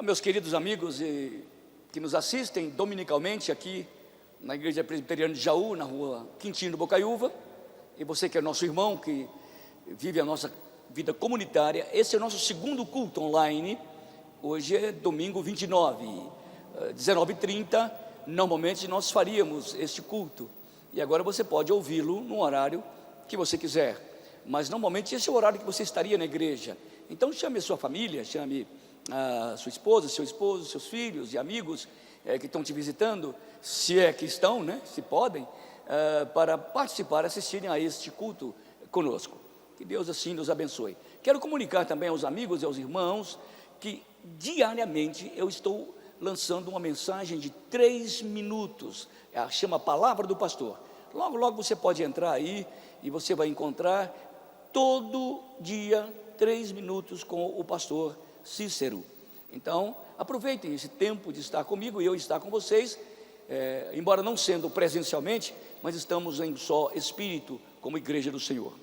Meus queridos amigos que nos assistem dominicalmente aqui na Igreja Presbiteriana de Jaú, na rua Quintino Bocaiúva, e você que é nosso irmão, que vive a nossa vida comunitária, esse é o nosso segundo culto online. Hoje é domingo 29, 19h30, normalmente nós faríamos este culto, e agora você pode ouvi-lo no horário que você quiser, mas normalmente esse é o horário que você estaria na igreja. Então chame a sua família, chame a sua esposa, seu esposo, seus filhos e amigos que estão te visitando, se é que estão, né, se podem, para participar, assistirem a este culto conosco. Que Deus assim nos abençoe. Quero comunicar também aos amigos e aos irmãos que diariamente eu estou lançando uma mensagem de 3 minutos, chama Palavra do Pastor. Logo, logo você pode entrar aí e você vai encontrar todo dia 3 minutos com o pastor Cícero. Então, aproveitem esse tempo de estar comigo e eu estar com vocês, embora não sendo presencialmente, mas estamos em só espírito, como igreja do Senhor.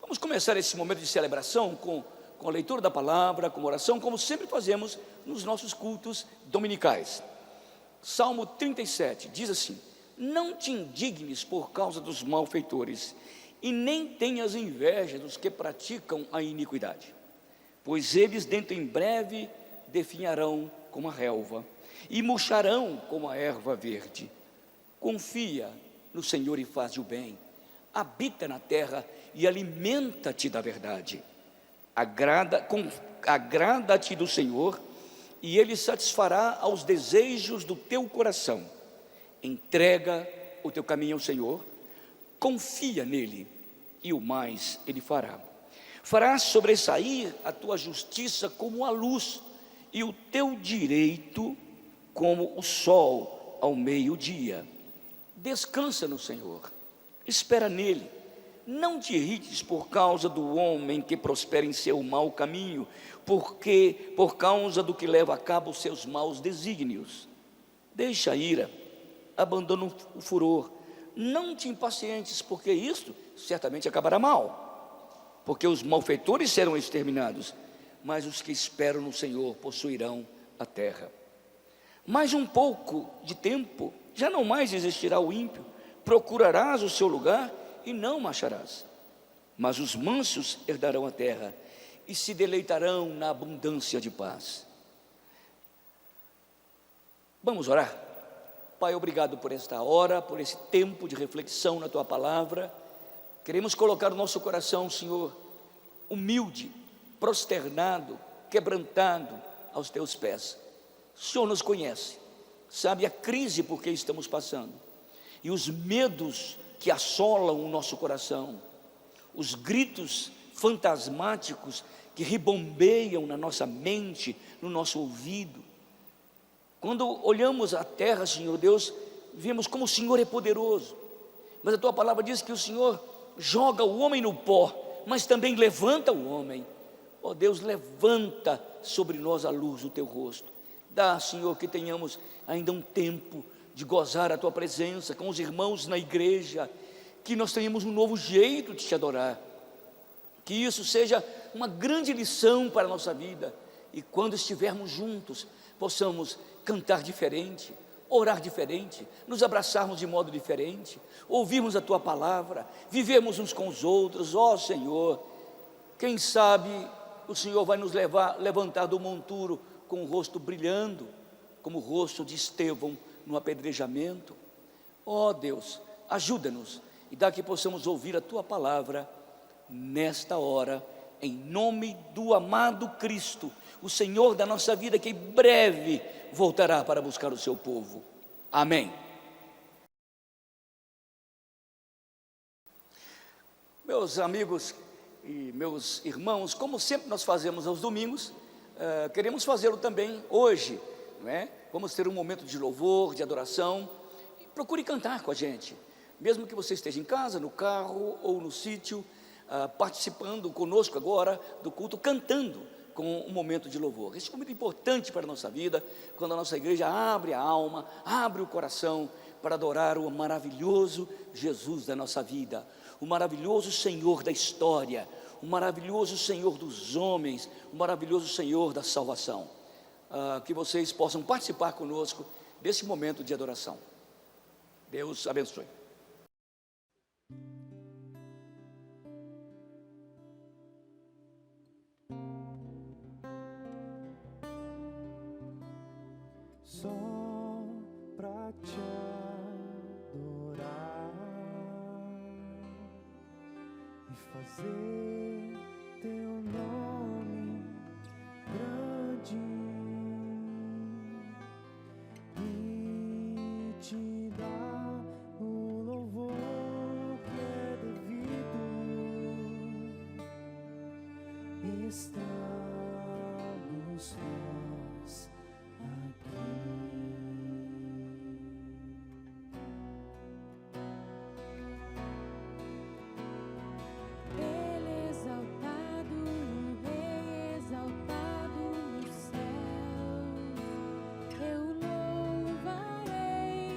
Vamos começar esse momento de celebração com a leitura da palavra, com oração, como sempre fazemos nos nossos cultos dominicais. Salmo 37 diz assim: não te indignes por causa dos malfeitores, e nem tenhas inveja dos que praticam a iniquidade, pois eles dentro em breve definharão como a relva, e murcharão como a erva verde. Confia no Senhor e faz o bem, habita na terra e alimenta-te da verdade. Agrada-te do Senhor, e Ele satisfará aos desejos do teu coração. Entrega o teu caminho ao Senhor, confia nele, e o mais Ele fará. Fará sobressair a tua justiça como a luz, e o teu direito como o sol ao meio-dia. Descansa no Senhor, espera nele. Não te irrites por causa do homem que prospera em seu mau caminho, porque por causa do que leva a cabo os seus maus desígnios. Deixa a ira, abandona o furor, não te impacientes, porque isto certamente acabará mal, porque os malfeitores serão exterminados, mas os que esperam no Senhor possuirão a terra. Mais um pouco de tempo, já não mais existirá o ímpio, procurarás o seu lugar e não o acharás, mas os mansos herdarão a terra e se deleitarão na abundância de paz. Vamos orar. Pai, obrigado por esta hora, por esse tempo de reflexão na Tua Palavra. Queremos colocar o nosso coração, Senhor, humilde, prosternado, quebrantado aos Teus pés. O Senhor nos conhece, sabe a crise por que estamos passando, e os medos que assolam o nosso coração, os gritos fantasmáticos que ribombeiam na nossa mente, no nosso ouvido. Quando olhamos a terra, Senhor Deus, vemos como o Senhor é poderoso, mas a Tua palavra diz que o Senhor joga o homem no pó, mas também levanta o homem. Ó Deus, levanta sobre nós a luz do Teu rosto. Dá, Senhor, que tenhamos ainda um tempo de gozar a Tua presença com os irmãos na igreja, que nós tenhamos um novo jeito de Te adorar, que isso seja uma grande lição para a nossa vida, e quando estivermos juntos, possamos cantar diferente, orar diferente, nos abraçarmos de modo diferente, ouvirmos a Tua palavra, vivemos uns com os outros. Ó Senhor, quem sabe o Senhor vai nos levantar do monturo com o rosto brilhando, como o rosto de Estevão no apedrejamento. Ó Deus, ajuda-nos e dá que possamos ouvir a Tua palavra nesta hora, em nome do amado Cristo, o Senhor da nossa vida, que em breve voltará para buscar o seu povo. Amém. Meus amigos e meus irmãos, como sempre nós fazemos aos domingos, queremos fazê-lo também hoje, não é? Vamos ter um momento de louvor, de adoração. Procure cantar com a gente, mesmo que você esteja em casa, no carro ou no sítio, participando conosco agora do culto, cantando com um momento de louvor. Isso é muito importante para a nossa vida, quando a nossa igreja abre a alma, abre o coração para adorar o maravilhoso Jesus da nossa vida, o maravilhoso Senhor da história, o maravilhoso Senhor dos homens, o maravilhoso Senhor da salvação. que vocês possam participar conosco desse momento de adoração. Deus abençoe. Só pra te adorar e fazer teu nome grande e te dar o louvor que é devido. Estamos nós aqui. Ele exaltado, o Rei exaltado no céu, eu louvarei.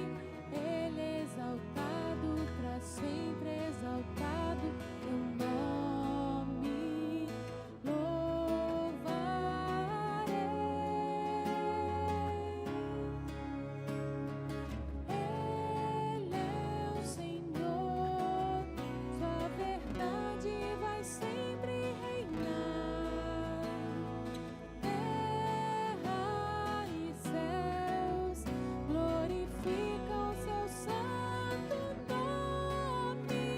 Ele exaltado, para sempre exaltado, teu nome louvarei. Ele é o Senhor, sua verdade vai sempre reinar. Terra e céus glorificam seu santo nome.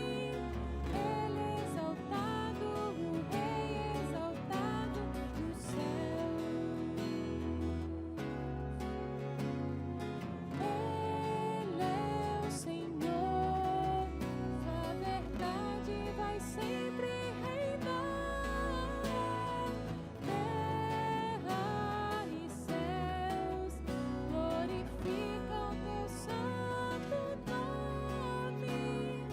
Ele exaltado, o Rei exaltado no céu. Ele é o Senhor, sua verdade vai sempre reinar. Terra e céus glorificam teu santo nome.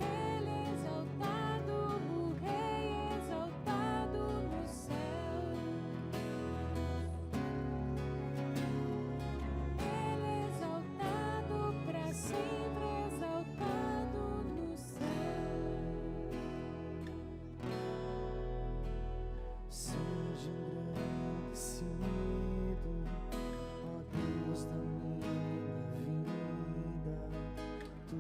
Ele exaltado, o Rei exaltado no céu. Ele exaltado, para sempre exaltado no céu. Seja engrandecido, ó Deus da minha vida. Tu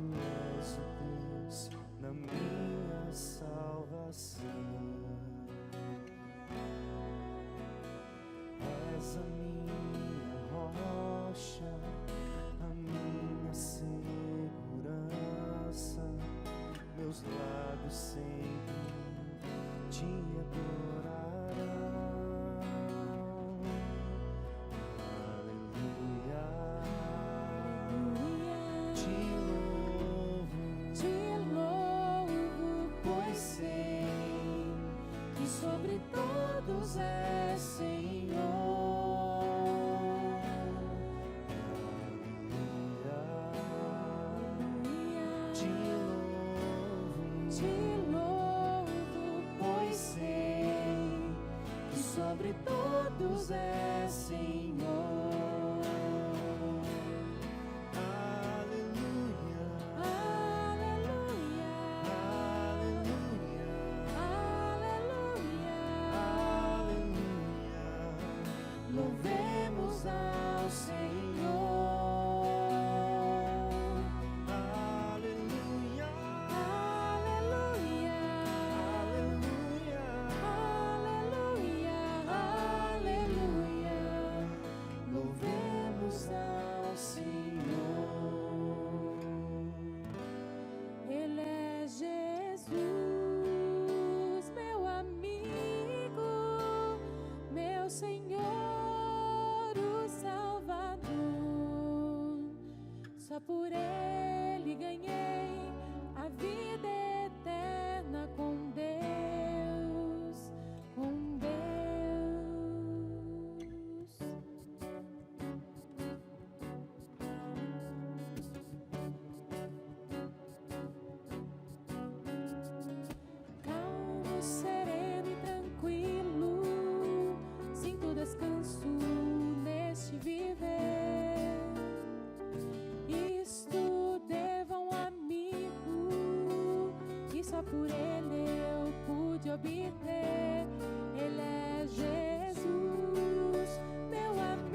és o Deus da minha salvação. És a minha rocha, a minha segurança. Meus lábios sempre te adorarão. Aleluia. Te louvo, Pois sei que sobre todos é Senhor. te louvo, Pois sei que sobre todos é Senhor. aleluia, Aleluia, aleluia, aleluia. aleluia. Louvemos ao Senhor. Aleluia, Aleluia, aleluia, aleluia, aleluia. Louvemos ao Senhor. Ele é Jesus, meu amigo, meu Senhor, o Salvador. Só por Ele ganhei a vida eterna com Deus, com Deus. Calmo, sereno e tranquilo, sinto descanso neste viver. Isto devo a um amigo que só por ele eu pude obter. Ele é Jesus, meu amigo.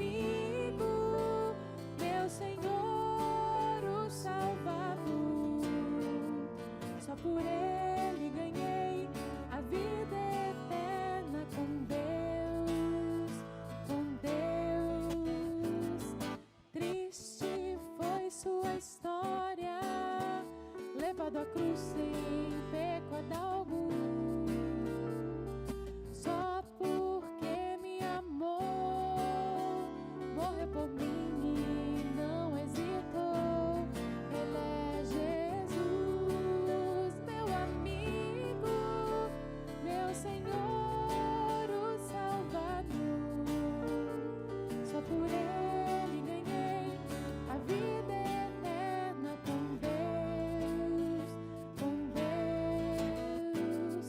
mim e não hesitou. Ele é Jesus, meu amigo, meu Senhor, o Salvador. Só por Ele ganhei a vida eterna com Deus, com Deus.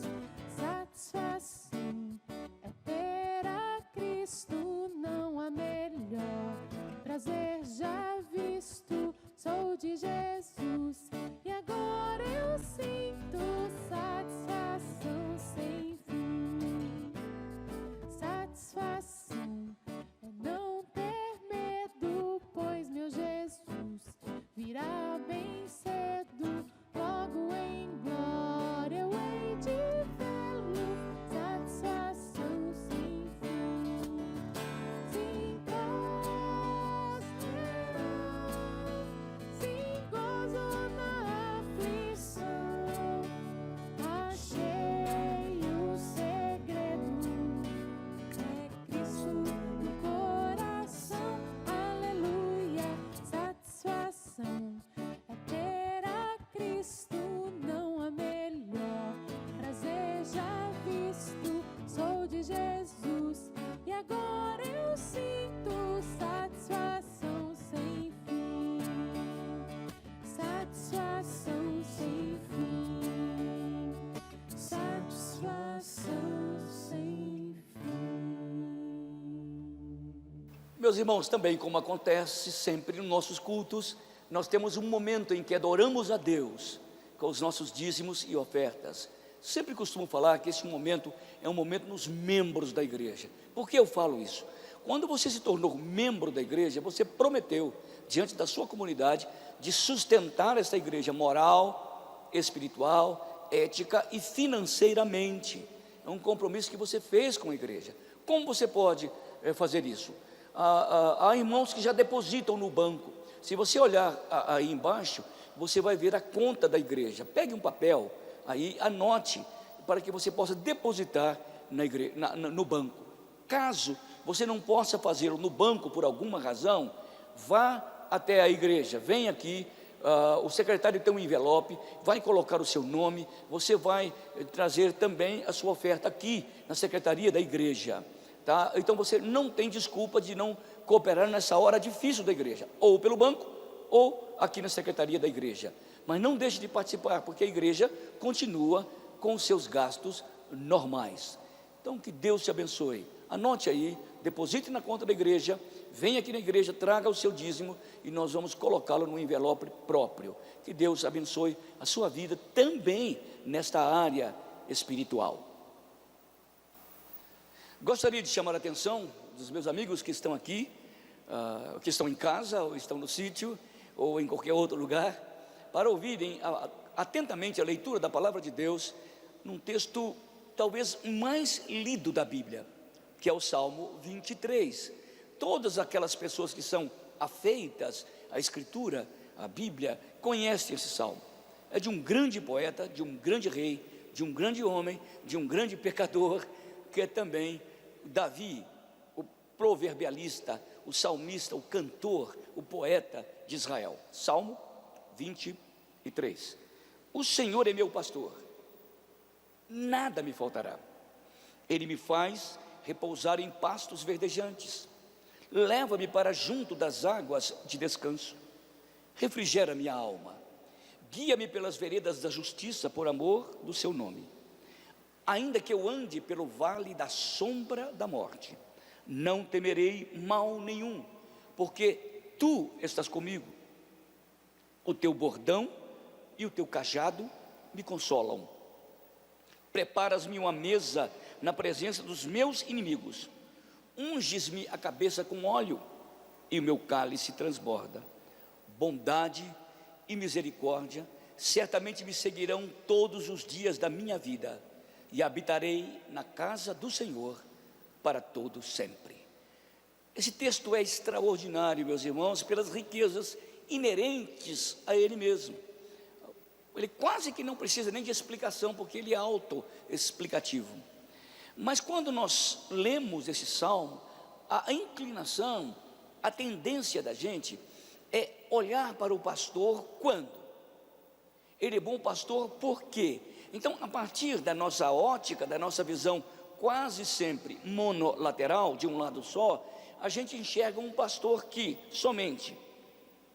Satisfação é ter a Cristo, não há melhor prazer já visto. Sou de Jesus e agora eu sinto satisfação sem fim. Satisfação é não ter medo, pois meu Jesus virá bem cedo. Logo em glória eu hei de vê-lo. Satisfação sem fim. Sim, prosperou, sim, gozo na aflição. Achei o segredo, é Cristo no coração. Aleluia. Satisfação é ter a Cristo, não há melhor prazer já visto. Sou de Jesus e agora eu sinto satisfação sem fim. Satisfação sem fim. Satisfação sem fim. Meus irmãos, também como acontece sempre nos nossos cultos, nós temos um momento em que adoramos a Deus com os nossos dízimos e ofertas. Sempre costumo falar que esse momento é um momento nos membros da igreja. Por que eu falo isso? Quando você se tornou membro da igreja, você prometeu diante da sua comunidade de sustentar essa igreja moral, espiritual, ética e financeiramente. É um compromisso que você fez com a igreja. Como você pode fazer isso? Há irmãos que já depositam no banco. Se você olhar aí embaixo, você vai ver a conta da igreja. Pegue um papel, aí anote, para que você possa depositar no banco. Caso você não possa fazê-lo no banco por alguma razão, vá até a igreja, vem aqui, o secretário tem um envelope, vai colocar o seu nome, você vai trazer também a sua oferta aqui na secretaria da igreja, tá? Então você não tem desculpa de não cooperar nessa hora difícil da igreja, ou pelo banco, ou aqui na secretaria da igreja. Mas não deixe de participar, porque a igreja continua com os seus gastos normais. Então que Deus te abençoe. Anote aí, deposite na conta da igreja, venha aqui na igreja, traga o seu dízimo e nós vamos colocá-lo no envelope próprio. Que Deus abençoe a sua vida também nesta área espiritual. Gostaria de chamar a atenção dos meus amigos que estão aqui, que estão em casa, ou estão no sítio, ou em qualquer outro lugar, para ouvirem atentamente a leitura da palavra de Deus, num texto talvez mais lido da Bíblia, que é o Salmo 23. Todas aquelas pessoas que são afeitas à Escritura, à Bíblia, conhecem esse Salmo. É de um grande poeta, de um grande rei, de um grande homem, de um grande pecador, que é também Davi, o proverbialista, o salmista, o cantor, o poeta de Israel. Salmo 23. O Senhor é meu pastor, nada me faltará. Ele me faz repousar em pastos verdejantes, leva-me para junto das águas de descanso, refrigera minha alma, guia-me pelas veredas da justiça por amor do seu nome. Ainda que eu ande pelo vale da sombra da morte, não temerei mal nenhum, porque tu estás comigo. O teu bordão e o teu cajado me consolam. Preparas-me uma mesa na presença dos meus inimigos. Unges-me a cabeça com óleo e o meu cálice transborda. Bondade e misericórdia certamente me seguirão todos os dias da minha vida, e habitarei na casa do Senhor para todo sempre. Esse texto é extraordinário, meus irmãos, pelas riquezas inerentes a ele mesmo. Ele quase que não precisa nem de explicação, porque ele é autoexplicativo. Mas quando nós lemos esse salmo, a inclinação a tendência da gente é olhar para o pastor quando? Ele é bom pastor por quê? Então, a partir da nossa ótica, da nossa visão quase sempre monolateral, de um lado só, a gente enxerga um pastor que somente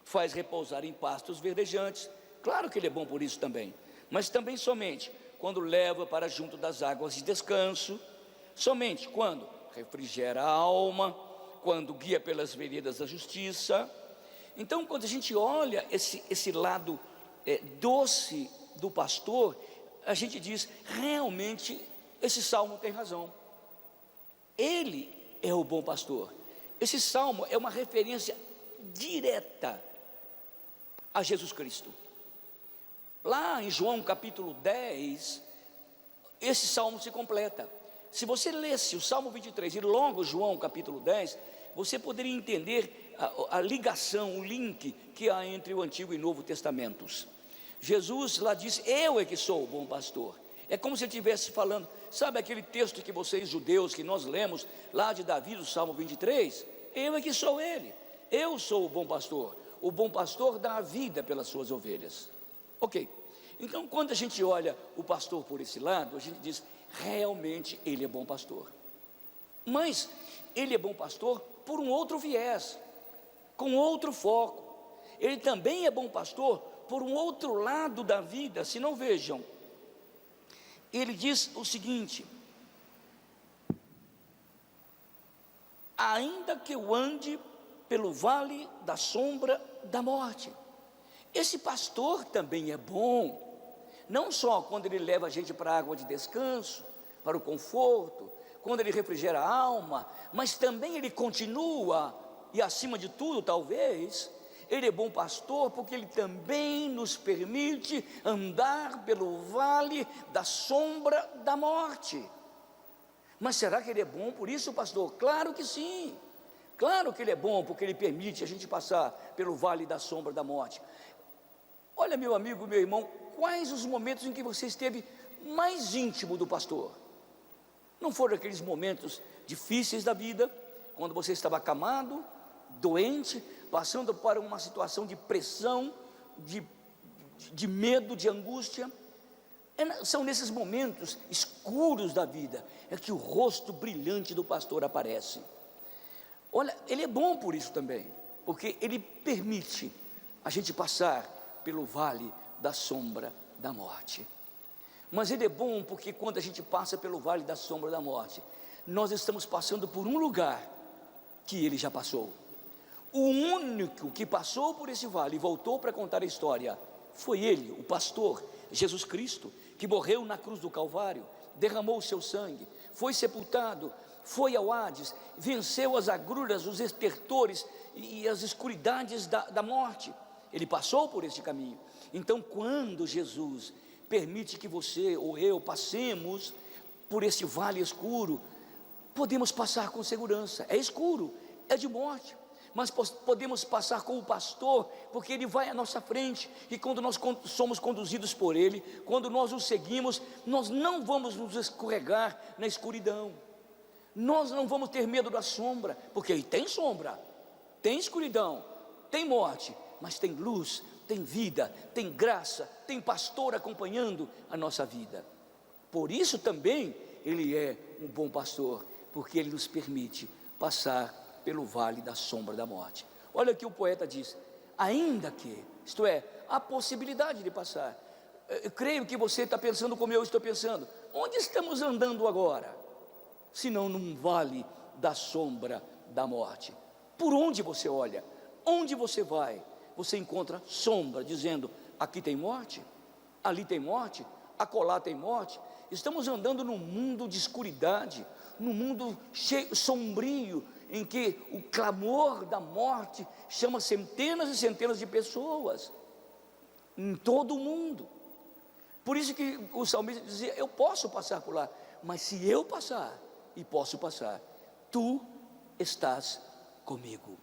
faz repousar em pastos verdejantes. Claro que ele é bom por isso também, mas também somente quando leva para junto das águas de descanso, somente quando refrigera a alma, quando guia pelas veredas da justiça. Então, quando a gente olha esse lado doce do pastor, a gente diz, realmente, esse salmo tem razão. Ele é o bom pastor. Esse salmo é uma referência direta a Jesus Cristo. Lá em João capítulo 10, esse salmo se completa. Se você lesse o Salmo 23 e logo João capítulo 10, você poderia entender a ligação, o link que há entre o Antigo e Novo Testamentos. Jesus lá diz, eu é que sou o bom pastor. É como se ele estivesse falando, sabe aquele texto que vocês judeus, que nós lemos lá de Davi, do Salmo 23? Eu é que sou ele, eu sou o bom pastor dá a vida pelas suas ovelhas. Ok, então quando a gente olha o pastor por esse lado, a gente diz, realmente ele é bom pastor. Mas ele é bom pastor por um outro viés, com outro foco. Ele também é bom pastor por um outro lado da vida. Se não, vejam, ele diz o seguinte: ainda que eu ande pelo vale da sombra da morte. Esse pastor também é bom, não só quando ele leva a gente para a água de descanso, para o conforto, quando ele refrigera a alma, mas também ele continua, e acima de tudo talvez, ele é bom pastor porque ele também nos permite andar pelo vale da sombra da morte. Mas será que ele é bom por isso, pastor? Claro que sim, claro que ele é bom porque ele permite a gente passar pelo vale da sombra da morte. Olha, meu amigo, meu irmão, quais os momentos em que você esteve mais íntimo do pastor? Não foram aqueles momentos difíceis da vida, quando você estava acamado, doente, passando por uma situação de pressão, de medo, de angústia? São nesses momentos escuros da vida é que o rosto brilhante do pastor aparece. Olha, ele é bom por isso também, porque ele permite a gente passar pelo vale da sombra da morte. Mas ele é bom porque quando a gente passa pelo vale da sombra da morte, nós estamos passando por um lugar que ele já passou. O único que passou por esse vale e voltou para contar a história foi ele, o pastor, Jesus Cristo, que morreu na cruz do Calvário, derramou o seu sangue, foi sepultado, foi ao Hades, venceu as agruras, os estertores e as escuridades da morte. Ele passou por esse caminho. Então, quando Jesus permite que você ou eu passemos por esse vale escuro, podemos passar com segurança. É escuro, é de morte, mas podemos passar com o pastor, porque ele vai à nossa frente, e quando nós somos conduzidos por ele, quando nós o seguimos, nós não vamos nos escorregar na escuridão, nós não vamos ter medo da sombra, porque aí tem sombra, tem escuridão, tem morte, mas tem luz, tem vida, tem graça, tem pastor acompanhando a nossa vida. Por isso também ele é um bom pastor, porque ele nos permite passar pelo vale da sombra da morte. Olha o que o poeta diz: ainda que, isto é, a possibilidade de passar. Eu creio que você está pensando como eu estou pensando. Onde estamos andando agora? Se não num vale da sombra da morte. Por onde você olha, onde você vai, você encontra sombra, dizendo, aqui tem morte, ali tem morte, acolá tem morte. Estamos andando num mundo de escuridade, num mundo cheio, sombrio, em que o clamor da morte chama centenas e centenas de pessoas, em todo o mundo. Por isso que o salmista dizia, eu posso passar por lá, mas se eu passar, e posso passar, tu estás comigo.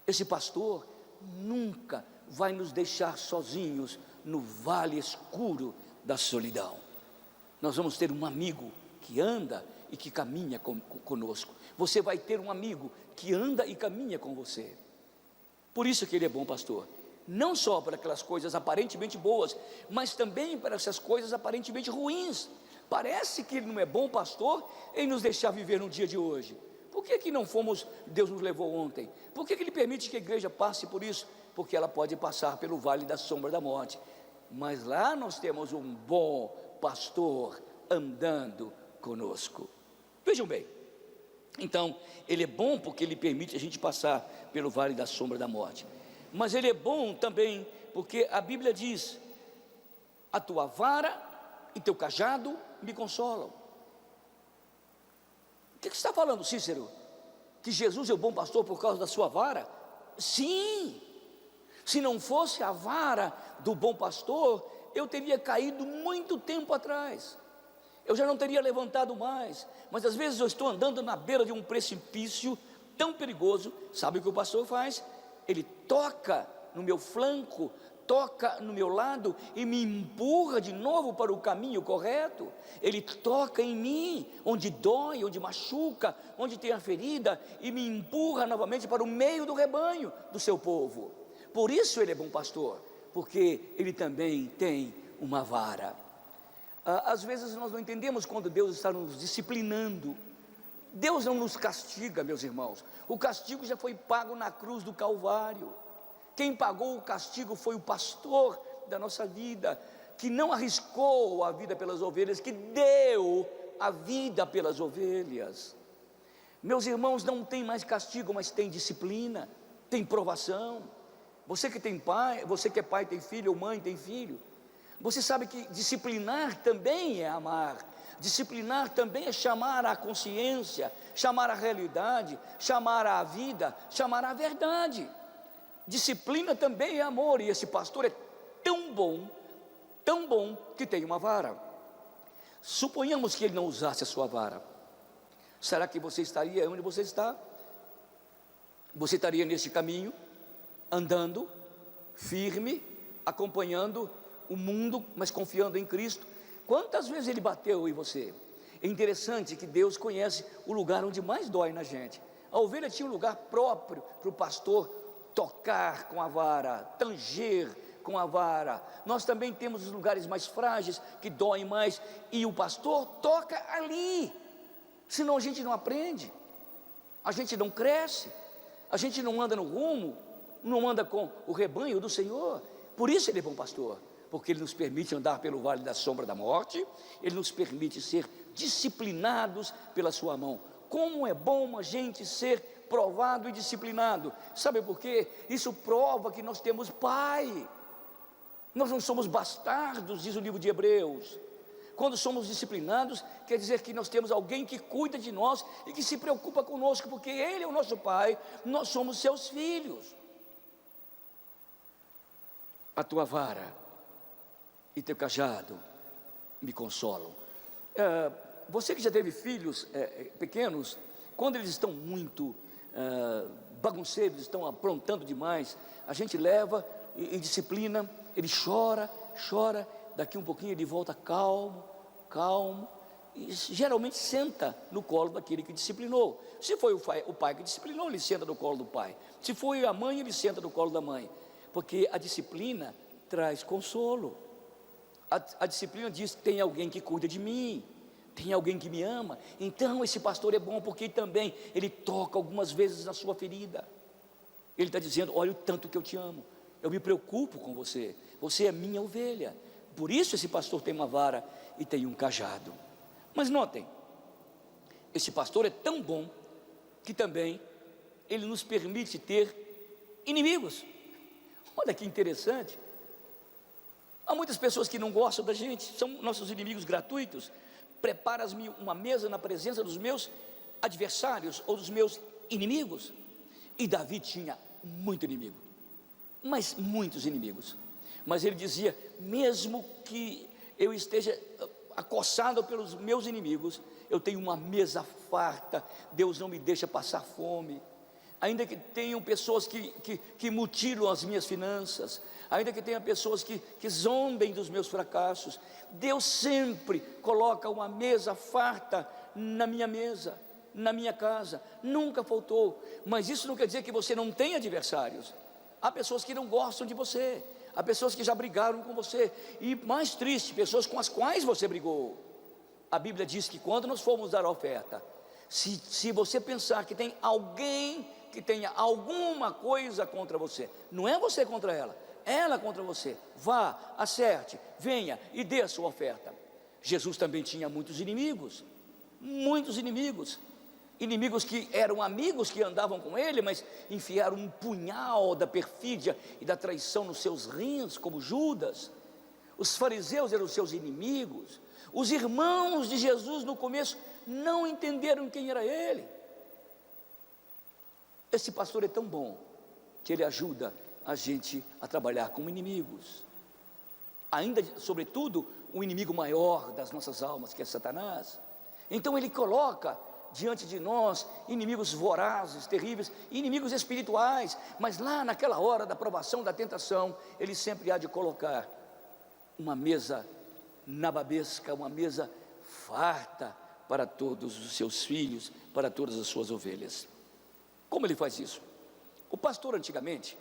Esse pastor nunca vai nos deixar sozinhos no vale escuro da solidão. Nós vamos ter um amigo que anda e que caminha conosco. Você vai ter um amigo que anda e caminha com você. Por isso que ele é bom pastor, não só para aquelas coisas aparentemente boas, mas também para essas coisas aparentemente ruins. Parece que ele não é bom pastor em nos deixar viver no dia de hoje. Por que não fomos, Deus nos levou ontem? Por que ele permite que a igreja passe por isso? Porque ela pode passar pelo vale da sombra da morte, mas lá nós temos um bom pastor andando conosco. Vejam bem, então ele é bom porque ele permite a gente passar pelo vale da sombra da morte, mas ele é bom também porque a Bíblia diz: a tua vara e teu cajado me consolam. O que está falando, Cícero? Que Jesus é o bom pastor por causa da sua vara? Sim. Se não fosse a vara do bom pastor, eu teria caído muito tempo atrás, eu já não teria levantado mais. Mas às vezes eu estou andando na beira de um precipício tão perigoso. Sabe o que o pastor faz? Ele toca no meu flanco, toca no meu lado e me empurra de novo para o caminho correto. Ele toca em mim, onde dói, onde machuca, onde tem a ferida, e me empurra novamente para o meio do rebanho do seu povo. Por isso ele é bom pastor, porque ele também tem uma vara. Às vezes nós não entendemos quando Deus está nos disciplinando. Deus não nos castiga, meus irmãos. O castigo já foi pago na cruz do Calvário. Quem pagou o castigo foi o pastor da nossa vida, que não arriscou a vida pelas ovelhas, que deu a vida pelas ovelhas. Meus irmãos, não tem mais castigo, mas tem disciplina, tem provação. Você que tem pai, você que é pai tem filho, ou mãe tem filho, você sabe que disciplinar também é amar. Disciplinar também é chamar à consciência, chamar à realidade, chamar à vida, chamar à verdade. Disciplina também é amor, e esse pastor é tão bom, que tem uma vara. Suponhamos que ele não usasse a sua vara, será que você estaria onde você está? Você estaria nesse caminho, andando, firme, acompanhando o mundo, mas confiando em Cristo? Quantas vezes ele bateu em você? É interessante que Deus conhece o lugar onde mais dói na gente. A ovelha tinha um lugar próprio para o pastor tocar com a vara, tanger com a vara. Nós também temos os lugares mais frágeis, que doem mais, e o pastor toca ali. Senão a gente não aprende, a gente não cresce, a gente não anda no rumo, não anda com o rebanho do Senhor. Por isso ele é bom pastor, porque ele nos permite andar pelo vale da sombra da morte, ele nos permite ser disciplinados pela sua mão. Como é bom a gente ser provado e disciplinado. Sabe por quê? Isso prova que nós temos pai. Nós não somos bastardos, diz o livro de Hebreus. Quando somos disciplinados, quer dizer que nós temos alguém que cuida de nós e que se preocupa conosco, porque ele é o nosso pai, nós somos seus filhos. A tua vara e teu cajado me consolam. Você que já teve filhos pequenos, quando eles estão muito bagunceiros, estão aprontando demais, a gente leva e disciplina, ele chora, daqui um pouquinho ele volta calmo, e geralmente senta no colo daquele que disciplinou. Se foi o pai que disciplinou, ele senta no colo do pai. Se foi a mãe, ele senta no colo da mãe, porque a disciplina traz consolo. A disciplina diz que tem alguém que cuida de mim, tem alguém que me ama. Então esse pastor é bom porque também ele toca algumas vezes na sua ferida. Ele está dizendo: olha o tanto que eu te amo, eu me preocupo com você, você é minha ovelha. Por isso esse pastor tem uma vara e tem um cajado. Mas notem, esse pastor é tão bom que também ele nos permite ter inimigos. Olha que interessante. Há muitas pessoas que não gostam da gente, são nossos inimigos gratuitos. Preparas-me uma mesa na presença dos meus adversários ou dos meus inimigos. E Davi tinha muito inimigo, mas muitos inimigos. Mas ele dizia: mesmo que eu esteja acossado pelos meus inimigos, eu tenho uma mesa farta, Deus não me deixa passar fome. Ainda que tenham pessoas que mutilam as minhas finanças, ainda que tenha pessoas que zombem dos meus fracassos, Deus sempre coloca uma mesa farta na minha mesa, na minha casa, nunca faltou. Mas isso não quer dizer que você não tem adversários. Há pessoas que não gostam de você, há pessoas que já brigaram com você, e mais triste, pessoas com as quais você brigou. A Bíblia diz que quando nós formos dar a oferta, se você pensar que tem alguém que tenha alguma coisa contra você, não é você contra ela contra você, vá, acerte, venha e dê a sua oferta. Jesus também tinha muitos inimigos, inimigos que eram amigos que andavam com ele, mas enfiaram um punhal da perfídia e da traição nos seus rins, como Judas. Os fariseus eram seus inimigos. Os irmãos de Jesus no começo não entenderam quem era ele. Esse pastor é tão bom que ele ajuda a gente a trabalhar com inimigos, ainda sobretudo o inimigo maior das nossas almas, que é Satanás. Então ele coloca diante de nós inimigos vorazes, terríveis, inimigos espirituais, mas lá naquela hora da provação, da tentação, ele sempre há de colocar uma mesa nababesca, uma mesa farta para todos os seus filhos, para todas as suas ovelhas. Como ele faz isso? O pastor antigamente,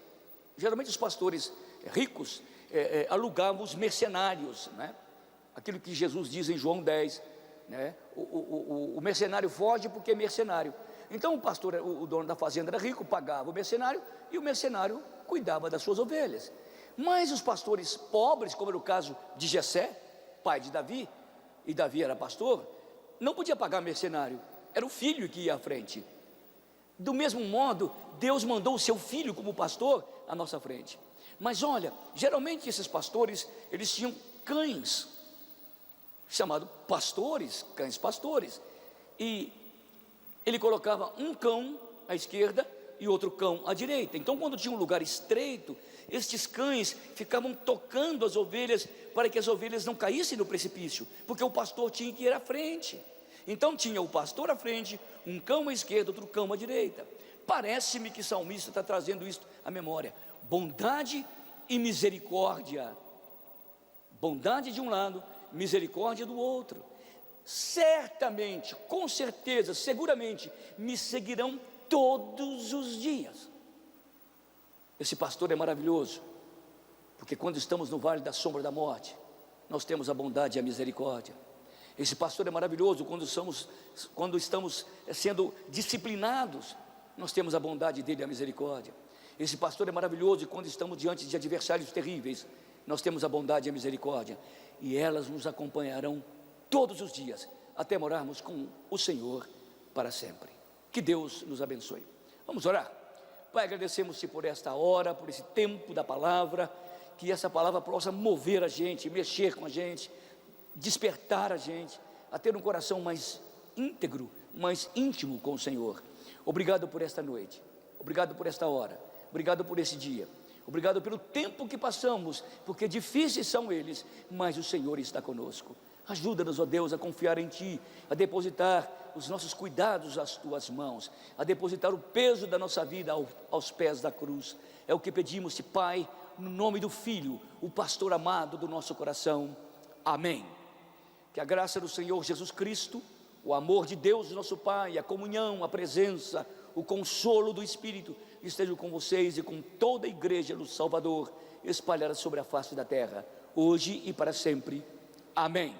geralmente os pastores ricos alugavam os mercenários, né? Aquilo que Jesus diz em João 10, né? O mercenário foge porque é mercenário. Então o pastor, o dono da fazenda era rico, pagava o mercenário, e o mercenário cuidava das suas ovelhas. Mas os pastores pobres, como era o caso de Jessé, pai de Davi, e Davi era pastor, não podia pagar mercenário, era o filho que ia à frente. Do mesmo modo, Deus mandou o seu filho como pastor à nossa frente. Mas olha, geralmente esses pastores, eles tinham cães, chamados pastores, cães pastores, e ele colocava um cão à esquerda e outro cão à direita. Então quando tinha um lugar estreito, estes cães ficavam tocando as ovelhas, para que as ovelhas não caíssem no precipício, porque o pastor tinha que ir à frente. Então tinha o pastor à frente, um cão à esquerda, outro cão à direita. Parece-me que o salmista está trazendo isso à memória: bondade e misericórdia, bondade de um lado, misericórdia do outro, certamente, com certeza, seguramente me seguirão todos os dias. Esse pastor é maravilhoso, porque quando estamos no vale da sombra da morte, nós temos a bondade e a misericórdia. Esse pastor é maravilhoso quando estamos sendo disciplinados, nós temos a bondade dele e a misericórdia. Esse pastor é maravilhoso quando estamos diante de adversários terríveis, nós temos a bondade e a misericórdia, e elas nos acompanharão todos os dias, até morarmos com o Senhor para sempre. Que Deus nos abençoe. Vamos orar. Pai, agradecemos-te por esta hora, por esse tempo da palavra, que essa palavra possa mover a gente, mexer com a gente, despertar a gente a ter um coração mais íntegro, mais íntimo com o Senhor. Obrigado por esta noite, obrigado por esta hora, obrigado por esse dia, obrigado pelo tempo que passamos, porque difíceis são eles, mas o Senhor está conosco. Ajuda-nos, ó Deus, a confiar em Ti, a depositar os nossos cuidados às Tuas mãos, a depositar o peso da nossa vida aos pés da cruz. É o que pedimos-te, Pai, no nome do Filho, o pastor amado do nosso coração. Amém. Que a graça do Senhor Jesus Cristo, o amor de Deus, nosso Pai, a comunhão, a presença, o consolo do Espírito estejam com vocês e com toda a igreja do Salvador, espalhada sobre a face da terra, hoje e para sempre. Amém.